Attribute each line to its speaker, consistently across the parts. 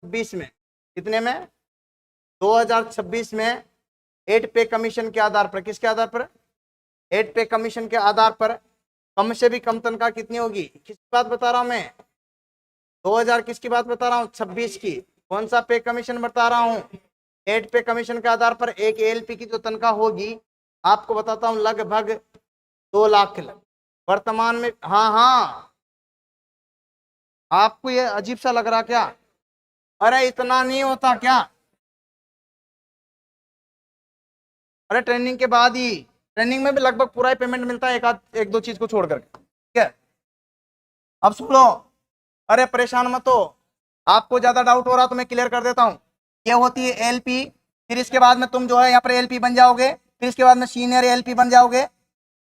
Speaker 1: 2026 में, कितने में? 2026 में 8 पे कमीशन के आधार पर, किसके आधार पर? 8 पे कमीशन के आधार पर कम से भी कम तनख्वाह कितनी होगी? किसकी बात बता रहा हूं मैं? 2000 किसकी बात बता रहा हूं? 26 की। कौन सा पे कमीशन बता रहा हूं? 8 पे कमीशन के आधार पर एक एएलपी की जो तनख्वाह होगी, आपको बताता हूं, लगभग 2 लाख वर्तमान में। हाँ हाँ, आपको ये अजीब सा लग रहा क्या? अरे इतना नहीं होता क्या? अरे ट्रेनिंग के बाद ही, ट्रेनिंग में भी लगभग पूरा ही पेमेंट मिलता है, एक दो चीज को छोड़ करके, ठीक है? अब सुन लो, अरे परेशान मत हो, आपको ज्यादा डाउट हो रहा तो मैं क्लियर कर देता हूँ। ये होती है एलपी, फिर इसके बाद में तुम जो है यहाँ पर एलपी बन जाओगे, फिर इसके बाद में सीनियर एलपी बन जाओगे।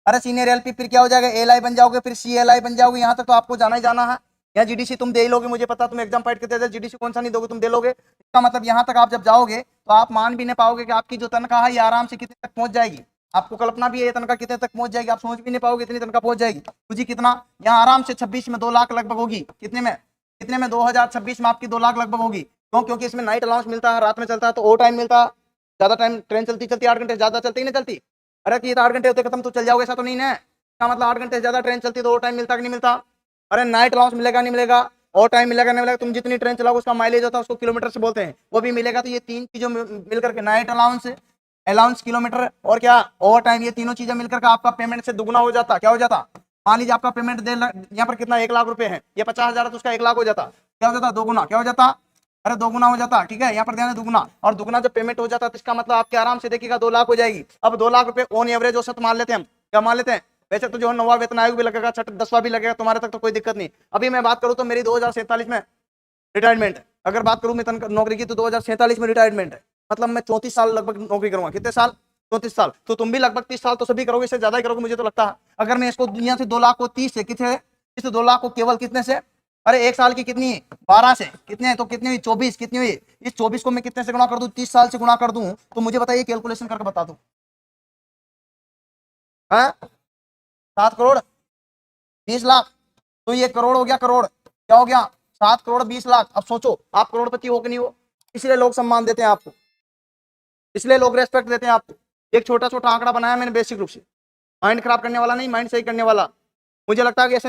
Speaker 1: अरे सीनियर एलपी फिर क्या हो जाएगा? एलआई बन जाओगे, फिर सीएलआई बन जाओगे। यहाँ तक तो आपको जाना ही जाना है। यहाँ जीडीसी तुम दे ही लोगे, मुझे पता, तुम एग्जाम फाइट करते थे, जीडीसी कौन सा नहीं दोगे, तुम दे लोगे। इसका मतलब यहाँ तक आप जब जाओगे तो आप मान भी नहीं पाओगे कि आपकी जो तनख्वाह है ये आराम से कितने तक पहुंच जाएगी। आपको कल्पना भी है ये तनख्वाह कितने तक पहुंच जाएगी, आप सोच भी नहीं पाओगे इतनी तनख्वाह पहुंच जाएगी। जी कितना? यहाँ आराम से 26 में 2 लाख लगभग होगी। कितने में? कितने में? 2026 में आपकी 2 लाख लगभग होगी। क्यों? क्योंकि इसमें नाइट अलाउंस मिलता है, रात में चलता है तो ओवर टाइम मिलता है। ज्यादा टाइम ट्रेन चलती 8 घंटे, ज्यादा चलती नहीं चलती? अरे ये तो 8 घंटे होते खत्म तो चल जाओगे, ऐसा तो नहीं है। का मतलब 8 घंटे से ज्यादा ट्रेन चलती तो ओवर टाइम मिलता कि नहीं मिलता? अरे नाइट अलाउंस मिलेगा नहीं मिलेगा? और टाइम मिलेगा नहीं मिलेगा? तुम जितनी ट्रेन चलाओगे उसका माइलेज होता है, उसको किलोमीटर से बोलते हैं, वो भी मिलेगा। तो ये तीन चीजों मिलकर के, नाइट अलाउंस, अलाउंस, किलोमीटर और क्या? ओवर टाइम, ये तीनों चीजें मिलकर के आपका पेमेंट से दुगुना हो जाता। क्या हो जाता? मान लीजिए आपका पेमेंट यहाँ पर कितना, 1 लाख रुपए है, ये 50,000 तो उसका 1 लाख हो जाता। क्या हो जाता? दोगुना। क्या हो जाता? अरे दोगुना हो जाता, ठीक है? यहाँ पर ध्यान है, दुगुना। और दुगुना जब पेमेंट हो जाता तो इसका मतलब आपके आराम से देखिएगा 2 लाख हो जाएगी। अब 2 लाख रुपए ऑन एवरेज औसत मान लेते हैं हम। क्या मान लेते हैं? वैसे तो जो 9वां वेतन आयोग भी लगेगा, 10वां भी लगेगा, तुम्हारे तक तो कोई दिक्कत नहीं। अभी मैं बात करूं तो मेरी 2047 में रिटायरमेंट है। अगर बात करूं मैं नौकरी की तो 2047 में रिटायरमेंट है। मतलब मैं 34 साल लगभग नौकरी करूंगा। कितने साल? 34 साल। तो तुम भी लगभग 30 साल तो सभी करोगे, इससे ज्यादा ही करोगे मुझे तो लगता है। अगर मैं इसको दुनिया से 2 लाख को 30 से, कितने इस 2 लाख को केवल कितने से, अरे 1 साल की कितनी है? 12 से। कितने है तो कितनी हुई? 24। कितनी हुई? इस 24 को मैं कितने से गुणा कर दूं? 30 साल से गुणा कर दूं तो मुझे बताइए, कैलकुलेशन करके बता दूं। 7 करोड़ 20 लाख। तो ये करोड़ हो गया, करोड़ क्या हो गया? 7 करोड़ 20 लाख। अब सोचो आप करोड़पति हो कि नहीं हो? इसलिए लोग सम्मान देते हैं आपको, इसलिए लोग रेस्पेक्ट देते हैं आपको। एक छोटा छोटा आंकड़ा बनाया मैंने बेसिक रूप से, माइंड खराब करने वाला नहीं, माइंड सही करने वाला। मुझे लगता है कि ऐसे